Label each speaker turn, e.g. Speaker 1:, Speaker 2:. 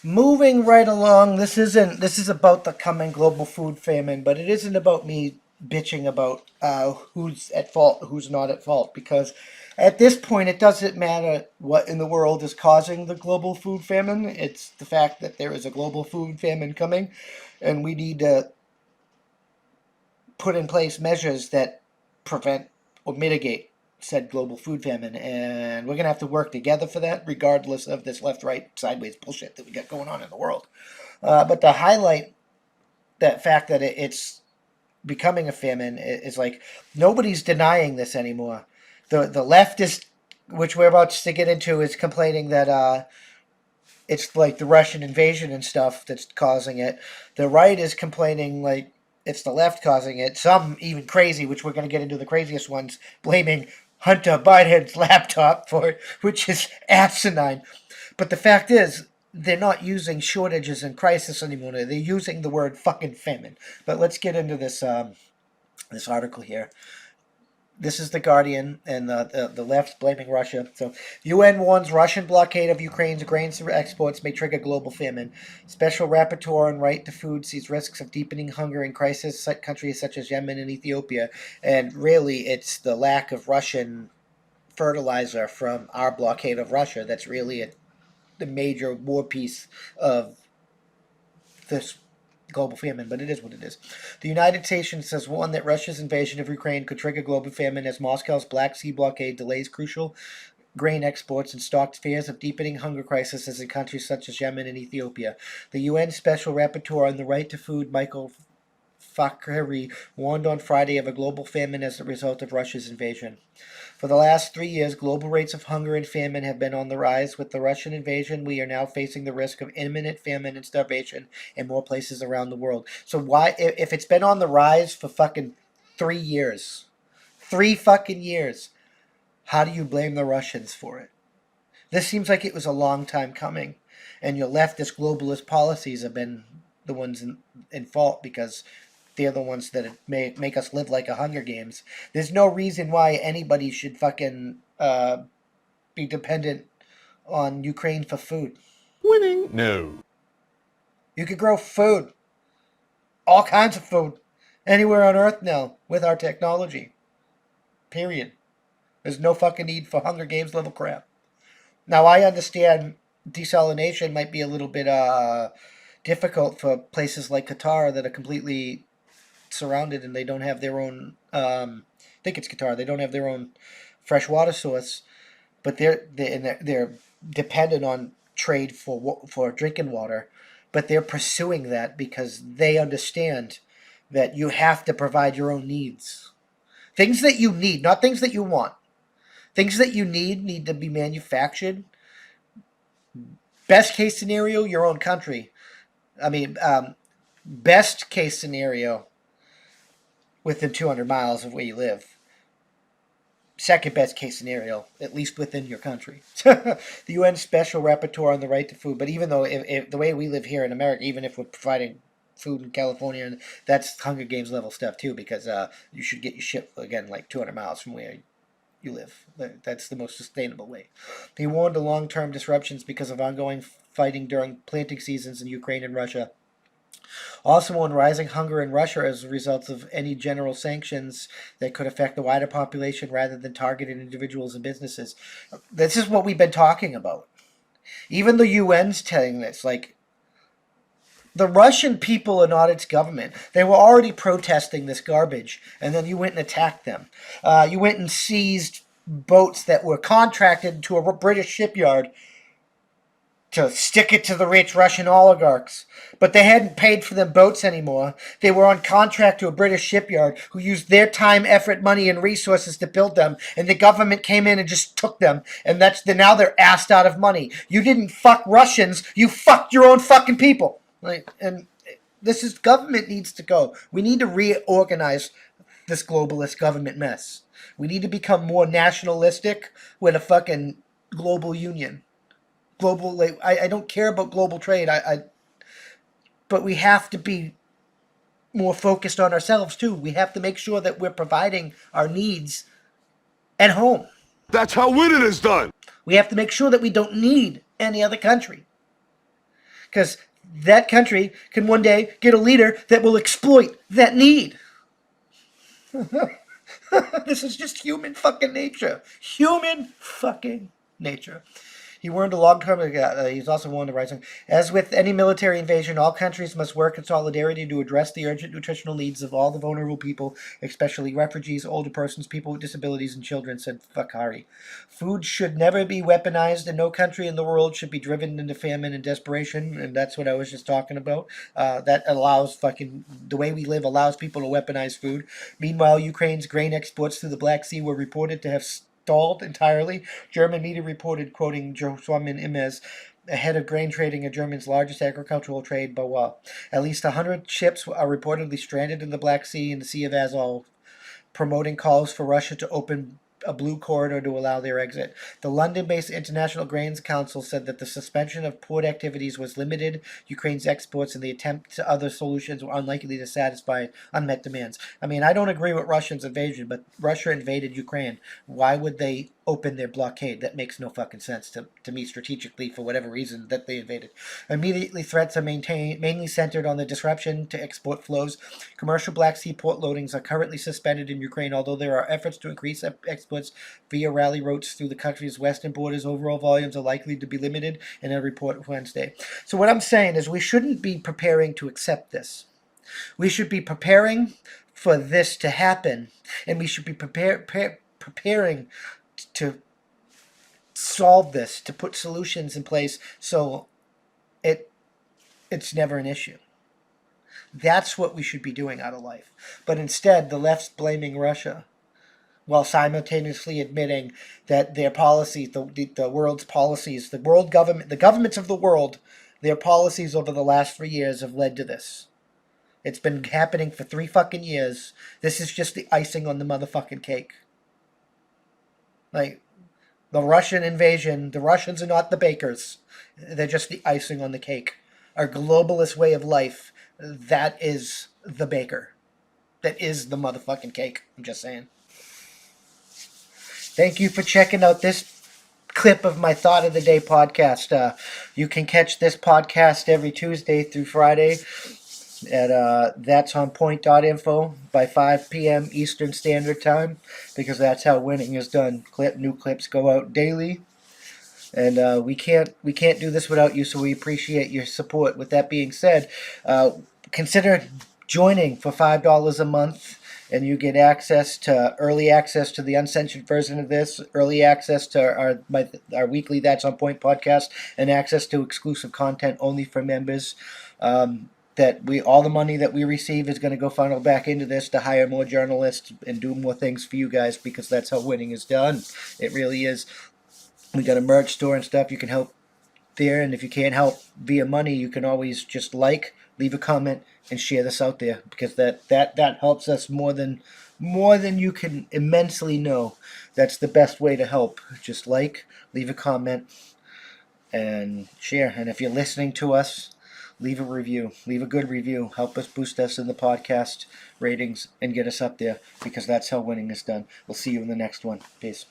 Speaker 1: Moving right along, this is about the coming global food famine, but it isn't about me bitching about who's at fault, who's not at fault, because at this point it doesn't matter what in the world is causing the global food famine. It's the fact that there is a global food famine coming, and we need to put in place measures that prevent or mitigate said global food famine. And we're going to have to work together for that, regardless of this left, right, sideways bullshit that we got going on in the world. But to highlight that fact that it's becoming a famine is like nobody's denying this anymore. The left is, which we're about to get into, is complaining that it's like the Russian invasion and stuff that's causing it. The right is complaining like it's the left causing it. Some even crazy, which we're going to get into the craziest ones, blaming Hunter Biden's laptop for it, which is asinine. But the fact is, they're not using shortages and crisis anymore. They're using the word fucking famine. But let's get into this article here. This is the Guardian, and the left's blaming Russia. So, UN warns Russian blockade of Ukraine's grain exports may trigger global famine. Special rapporteur on right to food sees risks of deepening hunger in crisis countries such as Yemen and Ethiopia. And really, it's the lack of Russian fertilizer from our blockade of Russia that's really the major war piece of this global famine, but it is what it is. The United Nations has warned that Russia's invasion of Ukraine could trigger global famine as Moscow's Black Sea blockade delays crucial grain exports and stalked fears of deepening hunger crises in countries such as Yemen and Ethiopia. The UN Special Rapporteur on the Right to Food, Michael Fakhri, warned on Friday of a global famine as a result of Russia's invasion. For the last 3 years, global rates of hunger and famine have been on the rise. With the Russian invasion, we are now facing the risk of imminent famine and starvation in more places around the world. So why, if it's been on the rise for fucking 3 years, 3 fucking years, how do you blame the Russians for it? This seems like it was a long time coming, and your leftist globalist policies have been the ones in fault because they're the ones that make us live like a Hunger Games. There's no reason why anybody should fucking be dependent on Ukraine for food.
Speaker 2: Winning? No.
Speaker 1: You could grow food, all kinds of food, anywhere on Earth now with our technology. Period. There's no fucking need for Hunger Games level crap. Now I understand desalination might be a little bit difficult for places like Qatar that are completely surrounded and they don't have their own. I think it's Qatar. They don't have their own fresh water source, but they're dependent on trade for drinking water. But they're pursuing that because they understand that you have to provide your own needs, things that you need, not things that you want. Things that you need to be manufactured. Best case scenario, your own country. I mean, best case scenario, within 200 miles of where you live. Second best case scenario, at least within your country. The UN Special Rapporteur on the Right to Food. But even though, if the way we live here in America, even if we're providing food in California, that's Hunger Games level stuff too, because you should get your shit, again, like 200 miles from where you live. That's the most sustainable way. He warned of long-term disruptions because of ongoing fighting during planting seasons in Ukraine and Russia. Also on rising hunger in Russia as a result of any general sanctions that could affect the wider population rather than targeted individuals and businesses. This is what we've been talking about. Even the UN's telling this, like, the Russian people are not its government. They were already protesting this garbage, and then you went and attacked them. You went and seized boats that were contracted to a British shipyard to stick it to the rich Russian oligarchs. But they hadn't paid for them boats anymore. They were on contract to a British shipyard who used their time, effort, money, and resources to build them. And the government came in and just took them. And now they're assed out of money. You didn't fuck Russians. You fucked your own fucking people. And government needs to go. We need to reorganize this globalist government mess. We need to become more nationalistic with a fucking global union. Global, like, I don't care about global trade. But we have to be more focused on ourselves too. We have to make sure that we're providing our needs at home.
Speaker 2: That's how winning is done.
Speaker 1: We have to make sure that we don't need any other country. Because that country can one day get a leader that will exploit that need. This is just human fucking nature. Human fucking nature. He warned a long term ago. He's also warned the rising. As with any military invasion, all countries must work in solidarity to address the urgent nutritional needs of all the vulnerable people, especially refugees, older persons, people with disabilities, and children, said Fakhari. Food should never be weaponized, and no country in the world should be driven into famine and desperation, and that's what I was just talking about. That allows fucking. The way we live allows people to weaponize food. Meanwhile, Ukraine's grain exports through the Black Sea were reported to have stalled entirely. German media reported, quoting Joswamin Imes, a head of grain trading at Germany's largest agricultural trade, BAWA. At least 100 ships are reportedly stranded in the Black Sea and the Sea of Azov, promoting calls for Russia to open a blue corridor to allow their exit. The London-based International Grains Council said that the suspension of port activities was limited Ukraine's exports, and the attempt to other solutions were unlikely to satisfy unmet demands. I mean, I don't agree with Russia's invasion, but Russia invaded Ukraine. Why would they open their blockade? That makes no fucking sense to me strategically for whatever reason that they invaded. Immediately, threats are mainly centered on the disruption to export flows. Commercial Black Sea port loadings are currently suspended in Ukraine, although there are efforts to increase exports via rally routes through the country's western borders. Overall volumes are likely to be limited in a report Wednesday. So what I'm saying is we shouldn't be preparing to accept this. We should be preparing for this to happen, and we should be preparing to solve this, to put solutions in place so it's never an issue. That's what we should be doing out of life. But instead, the left's blaming Russia while simultaneously admitting that their policies, the world's policies, the world government, the governments of the world, their policies over the last 3 years have led to this. It's been happening for 3 fucking years. This is just the icing on the motherfucking cake. Like, the Russian invasion, the Russians are not the bakers. They're just the icing on the cake. Our globalist way of life, that is the baker. That is the motherfucking cake. I'm just saying. Thank you for checking out this clip of my Thought of the Day podcast. You can catch this podcast every Tuesday through Friday at that'sonpoint.info by 5 p.m. Eastern Standard Time, because that's how winning is done. New clips go out daily, and we can't do this without you, so we appreciate your support. With that being said, consider joining for $5 a month, and you get early access to the uncensored version of this, early access to our weekly That's On Point podcast, and access to exclusive content only for members. All the money that we receive is going to go funnel back into this to hire more journalists and do more things for you guys, because that's how winning is done. It really is. We got a merch store and stuff. You can help there, and if you can't help via money, you can always just leave a comment, and share this out there, because that helps us more than you can immensely know. That's the best way to help. Just leave a comment, and share. And if you're listening to us, leave a review. Leave a good review. Help us boost us in the podcast ratings and get us up there, because that's how winning is done. We'll see you in the next one. Peace.